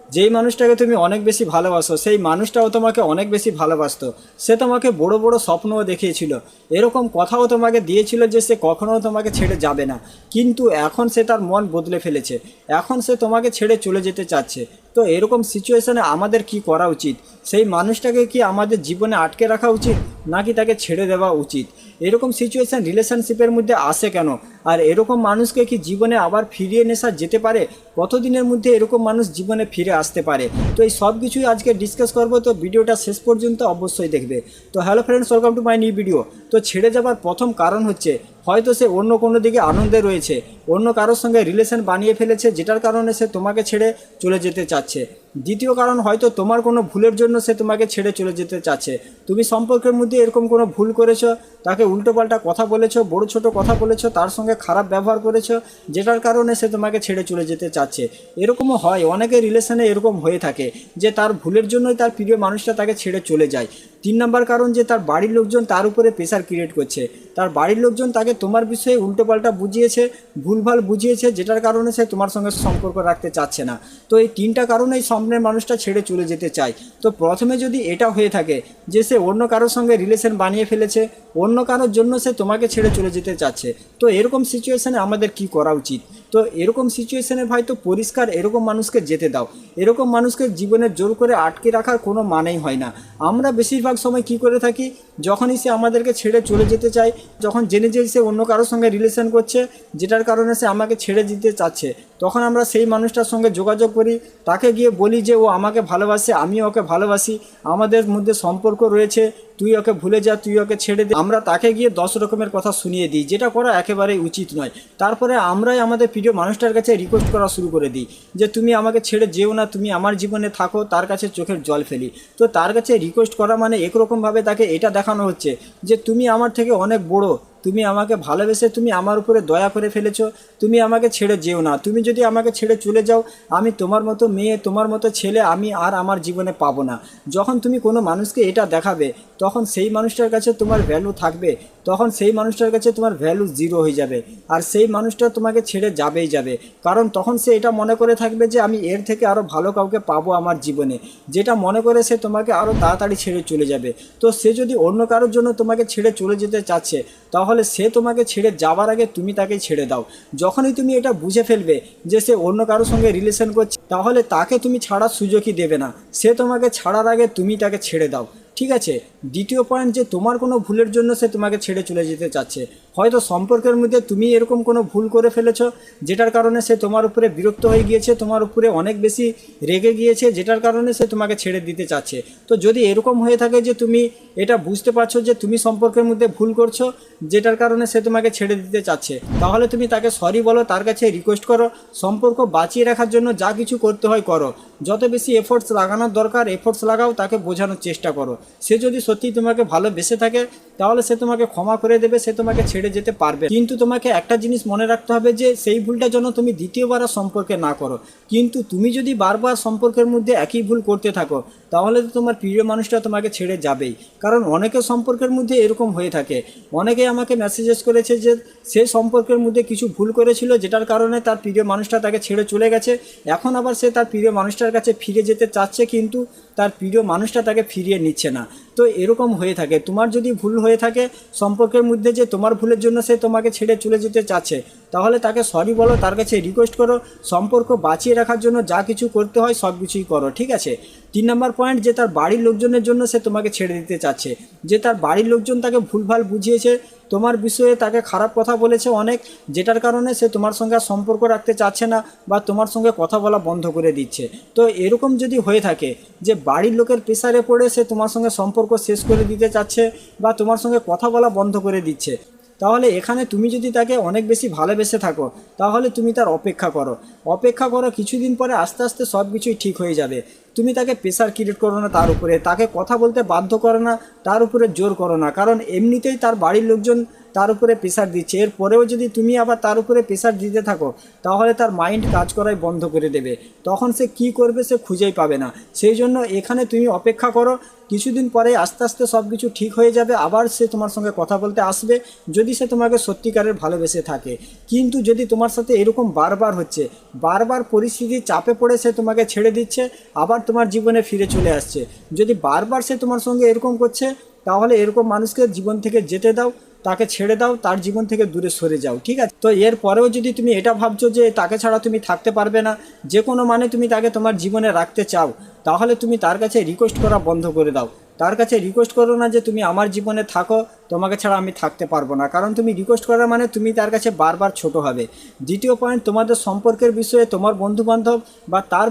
যেই মানুষটাকে তুমি অনেক বেশি ভালোবাসো সেই মানুষটাও তোমাকে অনেক বেশি ভালোবাসতো। সে তোমাকে বড় বড় স্বপ্নও দেখিয়েছিল, এরকম কথাও তোমাকে দিয়েছিল যে সে কখনো তোমাকে ছেড়ে যাবে না। কিন্তু এখন সে তার মন বদলে ফেলেছে, এখন সে তোমাকে ছেড়ে চলে যেতে চাচ্ছে। তো এরকম সিচুয়েশনে আমাদের কি করা উচিত? সেই মানুষটাকে কি আমাদের জীবনে আটকে রাখা উচিত, নাকি তাকে ছেড়ে দেওয়া উচিত? এরকম সিচুয়েশন রিলেশনশিপের মধ্যে আসে কেন? আর এরকম মানুষকে কি জীবনে আবার ফিরিয়ে নেশা যেতে পারে? কতদিনের মধ্যে এরকম মানুষ জীবনে ফিরে আসতে পারে? তো এই সব কিছুই আজকে ডিসকাস করবো, তো ভিডিওটা শেষ পর্যন্ত অবশ্যই দেখবে। তো hello friends, welcome to my new video. তো ছেড়ে যাবার প্রথম কারণ হচ্ছে হয়তো সে অন্য কোনো দিকে আনন্দে রয়েছে, অন্য কারোর সঙ্গে রিলেশন বানিয়ে ফেলেছে, যেটার কারণে সে তোমাকে ছেড়ে চলে যেতে চাচ্ছে। দ্বিতীয় কারণ, হয়তো তোমার কোনো ভুলের জন্য সে তোমাকে ছেড়ে চলে যেতে চাচ্ছে। তুমি সম্পর্কের মধ্যে এরকম কোনো ভুল করেছো, তাকে উল্টোপাল্টা কথা বলেছো, বড় ছোট কথা বলেছো, তার সঙ্গে খারাপ ব্যবহার করেছো, যেটার কারণে সে তোমাকে ছেড়ে চলে যেতে চাচ্ছে। এরকমও হয়, অনেকের রিলেশনে এরকম হয়ে থাকে যে তার ভুলের জন্যই তার প্রিয় মানুষটা তাকে ছেড়ে চলে যায়। 3 নম্বর কারণ, যে তার বাড়ির লোকজন তার উপরে প্রেশার ক্রিয়েট করছে। তার বাড়ির লোকজন তাকে তোমার বিষয়ে উল্টোপাল্টা বুঝিয়েছে, ভুলভাল বুঝিয়েছে, যেটার কারণে সে তোমার সঙ্গে সম্পর্ক রাখতে চাচ্ছে না। তো এই 3টা কারণেই সামনের মানুষটা ছেড়ে চলে যেতে চায়। তো প্রথমে যদি এটা হয়ে থাকে যে সে অন্য কারোর সঙ্গে রিলেশন বানিয়ে ফেলেছে, অন্য কারোর জন্য সে তোমাকে ছেড়ে চলে যেতে চাচ্ছে, তো এরকম সিচুয়েশনে আমাদের কি করা উচিত? তো এরকম সিচুয়েশনে ভাই তো পরিষ্কার এরকম মানুষকে যেতে দাও। এরকম মানুষকে জীবনে জোর করে আটকে রাখার কোনো মানেই হয় না। আমরা বেশিরভাগ সময় কি করে থাকি, যখনই সে আমাদেরকে ছেড়ে চলে যেতে চায়, যখন জেনে যাই সে অন্য কারোর সঙ্গে রিলেশন করছে, যেটার কারণে সে আমাকে ছেড়ে দিতে চাচ্ছে, তখন আমরা সেই মানুষটার সঙ্গে যোগাযোগ করি, তাকে গিয়ে বলি যে ও আমাকে ভালোবাসে, আমিও ওকে ভালোবাসি, আমাদের মধ্যে সম্পর্ক রয়েছে, তুই ওকে ভুলে যা, তুই ওকে ছেড়ে দে। আমরা তাকে গিয়ে 10 রকমের কথা শুনিয়ে দিই, যেটা করা একেবারেই উচিত নয়। তারপরে আমরাই আমাদের প্রিয় মানুষটার কাছে রিকোয়েস্ট করা শুরু করে দিই যে তুমি আমাকে ছেড়ে যেও না, তুমি আমার জীবনে থাকো, তার কাছে চোখের জল ফেলি। তো তার কাছে রিকোয়েস্ট করা মানে একরকমভাবে তাকে এটা দেখানো হচ্ছে যে তুমি আমার থেকে অনেক বড়, তুমি আমাকে ভালোবেসে তুমি আমার উপরে দয়া করে ফেলেছো, তুমি আমাকে ছেড়ে যেও না। তুমি যদি আমাকে ছেড়ে চলে যাও, আমি তোমার মতো মেয়ে, তোমার মতো ছেলে আমি আর আমার জীবনে পাবো না। যখন তুমি কোনো মানুষকে এটা দেখাবে, তখন সেই মানুষটার কাছে তোমার ভ্যালু থাকবে, তখন সেই মানুষটার কাছে তোমার ভ্যালু জিরো হয়ে যাবে। আর সেই মানুষটা তোমাকে ছেড়ে যাবেই যাবে, কারণ তখন সে এটা মনে করে থাকবে যে আমি এর থেকে আরও ভালো কাউকে পাবো আমার জীবনে, যেটা মনে করে সে তোমাকে আরও তাড়াতাড়ি ছেড়ে চলে যাবে। তো সে যদি অন্য কারোর জন্য তোমাকে ছেড়ে চলে যেতে চাচ্ছে, তাহলে সে তোমাকে ছেড়ে যাওয়ার আগে তুমি তাকে ছেড়ে দাও। যখনই তুমি এটা বুঝে ফেলবে যে সে অন্য কারোর সঙ্গে রিলেশন করছে, তাহলে তাকে তুমি ছাড়ার সুযোগই দেবে না। সে তোমাকে ছাড়ার আগে তুমি তাকে ছেড়ে দাও, ঠিক আছে? দ্বিতীয় পয়েন্ট, যে তোমার কোনো ভুলের জন্য সে তোমাকে ছেড়ে চলে যেতে চাচ্ছে। হয়তো সম্পর্কের মধ্যে তুমি এরকম কোনো ভুল করে ফেলেছো, যেটার কারণে সে তোমার উপরে বিরক্ত হয়ে গিয়েছে, তোমার উপরে অনেক বেশি রেগে গিয়েছে, যেটার কারণে সে তোমাকে ছেড়ে দিতে চাচ্ছে। তো যদি এরকম হয়ে থাকে যে তুমি এটা বুঝতে পারছো যে তুমি সম্পর্কের মধ্যে ভুল করছো, যেটার কারণে সে তোমাকে ছেড়ে দিতে চাচ্ছে, তাহলে তুমি তাকে সরি বলো, তার কাছে রিকোয়েস্ট করো, সম্পর্ক বাঁচিয়ে রাখার জন্য যা কিছু করতে হয় করো, যত বেশি এফোর্টস লাগানোর দরকার এফোর্টস লাগাও, তাকে বোঝানোর চেষ্টা করো। সে যদি সত্যি তোমাকে ভালোবেসে থাকে, তাহলে সে তোমাকে ক্ষমা করে দেবে, সে তোমাকে ছেড়ে যেতে পারবে। কিন্তু তোমাকে একটা জিনিস মনে রাখতে হবে যে সেই ভুলটা যেন তুমি দ্বিতীয়বার আর সম্পর্কে না করো। কিন্তু তুমি যদি বারবার সম্পর্কের মধ্যে একই ভুল করতে থাকো, তাহলে তো তোমার প্রিয় মানুষটা তোমাকে ছেড়ে যাবেই। কারণ অনেকে সম্পর্কের মধ্যে এরকম হয়ে থাকে, অনেকে আমাকে মেসেজেস করেছে যে সে সম্পর্কের মধ্যে কিছু ভুল করেছিল, যেটার কারণে তার প্রিয় মানুষটা তাকে ছেড়ে চলে গেছে। এখন আবার সে তার প্রিয় মানুষটার কাছে ফিরে যেতে চাচ্ছে, কিন্তু তার প্রিয় মানুষটা তাকে ফিরিয়ে নিচ্ছে না। তো এরকম হয়ে থাকে। তোমার যদি ভুল হয়ে থাকে সম্পর্কের মধ্যে, যে তোমার ভুলের জন্য সে তোমাকে ছেড়ে চলে যেতে চাচ্ছে, তাহলে তাকে সরি বলো, তার কাছে রিকোয়েস্ট করো, সম্পর্ক বাঁচিয়ে রাখার জন্য যা কিছু করতে হয় সব কিছুই করো, ঠিক আছে? 3 নম্বর পয়েন্ট, যে তার বাড়ির লোকজনের জন্য সে তোমাকে ছেড়ে দিতে চাচ্ছে, যে তার বাড়ির লোকজন তাকে ভুলভাল বুঝিয়েছে, তোমার বিষয়ে তাকে খারাপ কথা বলেছে অনেক, যেটার কারণে সে তোমার সঙ্গে আর সম্পর্ক রাখতে চাচ্ছে না, বা তোমার সঙ্গে কথা বলা বন্ধ করে দিচ্ছে। তো এরকম যদি হয়ে থাকে যে বাড়ির লোকের প্রেসারে পড়ে সে তোমার সঙ্গে সম্পর্ক শেষ করে দিতে চাচ্ছে, বা তোমার সঙ্গে কথা বলা বন্ধ করে দিচ্ছে, তাহলে এখানে তুমি যদি তাকে অনেক বেশি ভালোবেসে থাকো, তাহলে তুমি তার অপেক্ষা করো, অপেক্ষা করো, কিছুদিন পরে আস্তে আস্তে সব কিছুই ঠিক হয়ে যাবে। তুমি তাকে প্রেশার ক্রিয়েট করো না তার উপরে, তাকে কথা বলতে বাধ্য করো না, তার উপরে জোর করো না, কারণ এমনিতেই তার বাড়ির লোকজন তার উপরে প্রেশার দিচ্ছে, এরপরেও যদি তুমি আবার তার উপরে প্রেশার দিতে থাকো তাহলে তার মাইন্ড কাজ করাই বন্ধ করে দেবে। তখন সে কি করবে সে খুঁজেই পাবে না। সেই জন্য এখানে তুমি অপেক্ষা করো, কিছুদিন পরে আস্তে আস্তে সব কিছু ঠিক হয়ে যাবে, আবার সে তোমার সঙ্গে কথা বলতে আসবে যদি সে তোমাকে সত্যিকারের ভালোবেসে থাকে। কিন্তু যদি তোমার সাথে এরকম বারবার হচ্ছে, বারবার পরিস্থিতির চাপে পড়ে সে তোমাকে ছেড়ে দিচ্ছে আবার তোমার জীবনে ফিরে চলে আসছে, যদি বারবার সে তোমার সঙ্গে এরকম করছে তাহলে এরকম মানুষকে জীবন থেকে যেতে দাও, তাকে ছেড়ে দাও, তার জীবন থেকে দূরে সরে যাও, ঠিক আছে? তো এর পরেও যদি তুমি এটা ভাবছো যে তাকে ছাড়া তুমি থাকতে পারবে না, যে কোনো মানে তুমি তাকে তোমার জীবনে রাখতে চাও, তাহলে তুমি তার কাছে রিকোয়েস্ট করা বন্ধ করে দাও। তার কাছে রিকোয়েস্ট করো না যে তুমি আমার জীবনে থাকো, তোমাকে ছাড়া আমি থাকতে পারবো না, কারণ তুমি রিকোয়েস্ট করা মানে তুমি তার কাছে বারবার ছোট হবে। দ্বিতীয় পয়েন্ট, তোমাদের সম্পর্কের বিষয়ে তোমার বন্ধুবান্ধব বা তার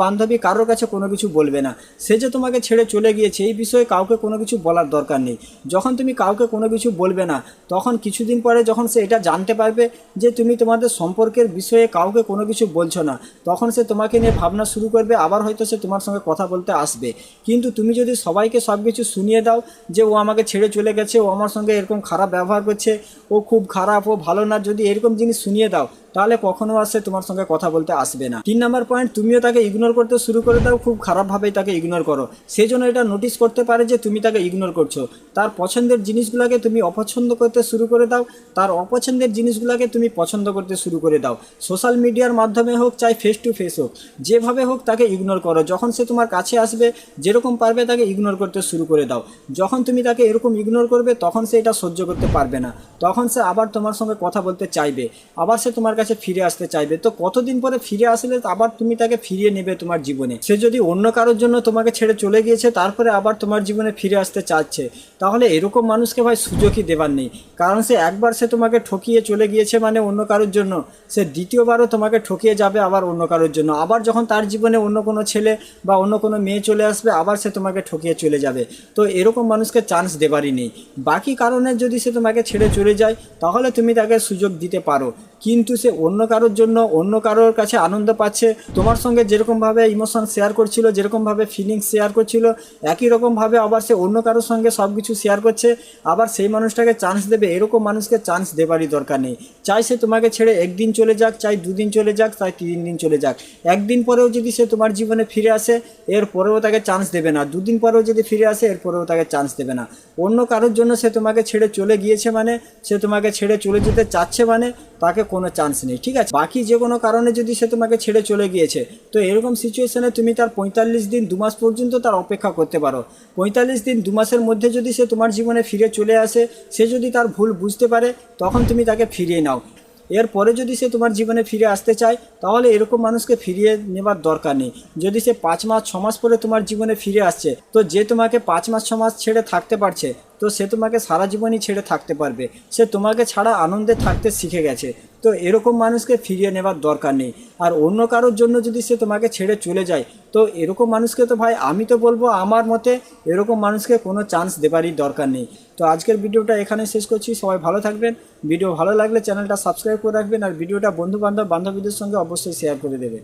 বান্ধবী কারোর কাছে কোনো কিছু বলবে না। সে যে তোমাকে ছেড়ে চলে গিয়েছে এই বিষয়ে কাউকে কোনো কিছু বলার দরকার নেই। যখন তুমি কাউকে কোনো কিছু বলবে না, তখন কিছুদিন পরে যখন সে এটা জানতে পারবে যে তুমি তোমাদের সম্পর্কের বিষয়ে কাউকে কোনো কিছু বলছো না, তখন সে তোমাকে নিয়ে ভাবনা শুরু করবে, আবার হয়তো সে তোমার সঙ্গে কথা বলতে আসবে। কিন্তু তুমি যদি সবাইকে সব কিছু শুনিয়ে দাও যে ও আমাকে ছেড়ে চলে গেছে, ও আমার সঙ্গে এরকম খারাপ ব্যবহার করছে, ও খুব খারাপ, ও ভালো না, যদি এরকম জিনিস শুনিয়ে দাও তাহলে কখনো আর সে তোমার সঙ্গে কথা বলতে আসবে না। 3 নম্বর পয়েন্ট, তুমিও তাকে ইগনোর করতে শুরু করে দাও, খুব খারাপভাবেই তাকে ইগনোর করো। সেই জন্য এটা নোটিস করতে পারে যে তুমি তাকে ইগনোর করছো। তার পছন্দের জিনিসগুলোকে তুমি অপছন্দ করতে শুরু করে দাও, তার অপছন্দের জিনিসগুলোকে তুমি পছন্দ করতে শুরু করে দাও। সোশ্যাল মিডিয়ার মাধ্যমে হোক চাই ফেস টু ফেস হোক, যেভাবে হোক তাকে ইগনোর করো। যখন সে তোমার কাছে আসবে যেরকম পারবে তাকে ইগনোর করতে শুরু করে দাও। যখন তুমি তাকে এরকম ইগনোর করবে তখন সে এটা সহ্য করতে পারবে না, তখন সে আবার তোমার সঙ্গে কথা বলতে চাইবে, আবার সে তোমার কাছে ফিরে আসতে চাইবে। তো কতদিন পরে ফিরে আসলে আবার তুমি তাকে ফিরিয়ে নেবে তোমার জীবনে? সে যদি অন্য কারোর জন্য তোমাকে ছেড়ে চলে গিয়েছে তারপরে আবার তোমার জীবনে ফিরে আসতে চাচ্ছে, তাহলে এরকম মানুষকে ভাই সুযোগই দেবার নেই। কারণ সে একবার সে তোমাকে ঠকিয়ে চলে গিয়েছে মানে অন্য কারোর জন্য, সে দ্বিতীয়বারও তোমাকে ঠকিয়ে যাবে আবার অন্য কারোর জন্য। আবার যখন তার জীবনে অন্য কোনো ছেলে বা অন্য কোনো মেয়ে চলে আসবে আবার সে তোমাকে ঠকিয়ে চলে যাবে। তো এরকম মানুষকে চান্স দেবারই নেই। বাকি কারণে যদি সে তোমাকে ছেড়ে চলে যায় তাহলে তুমি তাকে সুযোগ দিতে পারো, কিন্তু সে অন্য কারোর জন্য অন্য কারোর কাছে আনন্দ পাচ্ছে, তোমার সঙ্গে যেরকমভাবে ইমোশন শেয়ার করছিল, যেরকমভাবে ফিলিংস শেয়ার করছিল, একই রকমভাবে আবার সে অন্য কারোর সঙ্গে সব কিছু শেয়ার করছে, আবার সেই মানুষটাকে চান্স দেবে। এরকম মানুষকে চান্স দেবারই দরকার নেই। চাই সে তোমাকে ছেড়ে একদিন চলে যাক, চাই 2 দিন চলে যাক, চাই 3 দিন চলে যাক, একদিন পরেও যদি সে তোমার জীবনে ফিরে আসে এর পরেও তাকে চান্স দেবে না, 2 দিন পরেও যদি ফিরে আসে এর পরেও তাকে চান্স দেবে না। অন্য কারোর জন্য সে তোমাকে ছেড়ে চলে গিয়েছে মানে, সে তোমাকে ছেড়ে চলে যেতে চাচ্ছে মানে তাকে কোনো চান্স নেই, ঠিক আছে? বাকি যে কোনো কারণে যদি সে তোমাকে ছেড়ে চলে গিয়েছে তো এরকম সিচুয়েশনে তুমি তার 45 দিন 2 মাস পর্যন্ত তার অপেক্ষা করতে পারো। 45 দিন 2 মাসের মধ্যে যদি সে তোমার জীবনে ফিরে চলে আসে, সে যদি তার ভুল বুঝতে পারে তখন তুমি তাকে ফিরিয়ে নাও। এরপরে যদি সে তোমার জীবনে ফিরে আসতে চায় তাহলে এরকম মানুষকে ফিরিয়ে নেবার দরকার নেই। যদি সে 5 মাস 6 মাস পরে তোমার জীবনে ফিরে আসছে, তো যে তোমাকে 5 মাস 6 মাস ছেড়ে থাকতে পারছে তো সে তোমাকে সারা জীবনই ছেড়ে থাকতে পারবে, সে তোমাকে ছাড়া আনন্দে থাকতে শিখে গেছে। তো এরকম মানুষকে ফিরিয়ে নেবার দরকার নেই। আর অন্য কারোর জন্য যদি সে তোমাকে ছেড়ে চলে যায় তো এরকম মানুষকে তো ভাই আমি তো বলবো আমার মতে এরকম মানুষকে কোনো চান্স দেবারই দরকার নেই। তো আজকের ভিডিওটা এখানে শেষ করছি, সবাই ভালো থাকবেন। ভিডিও ভালো লাগলে চ্যানেলটা সাবস্ক্রাইব করে রাখবেন আর ভিডিওটা বন্ধুবান্ধবীদের সঙ্গে অবশ্যই শেয়ার করে দেবেন।